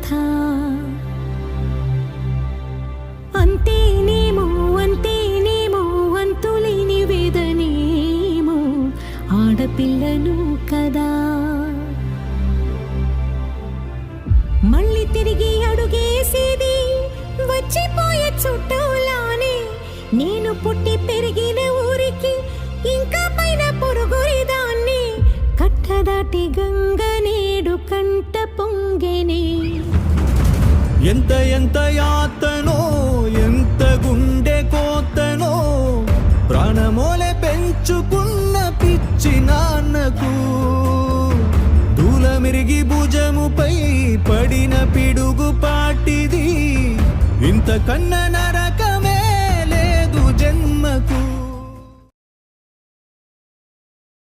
బాధ. అంతేనేమో అంతేనేమో అంతులేని వేదనేమో ఆడపిల్లను కదా. మళ్ళీ తిరిగి అడుగేసేది వచ్చిపోయే చుట్టూలానే. నేను పుట్టి పెరిగిన ఊరికి ఇంకా పైన పొరుగురిదాన్ని. కట్టదాటి గంగ నేడు కంట పొంగెనే. ఎంత ఎంత యాతనో ఎంత గుండె కోతనో ప్రాణమోలే పెంచుకున్న పిచ్చి నాన్నకు దూలమిరిగి భుజముపై పడిన పిడుగు పాటిది ఇంత కన్న నరక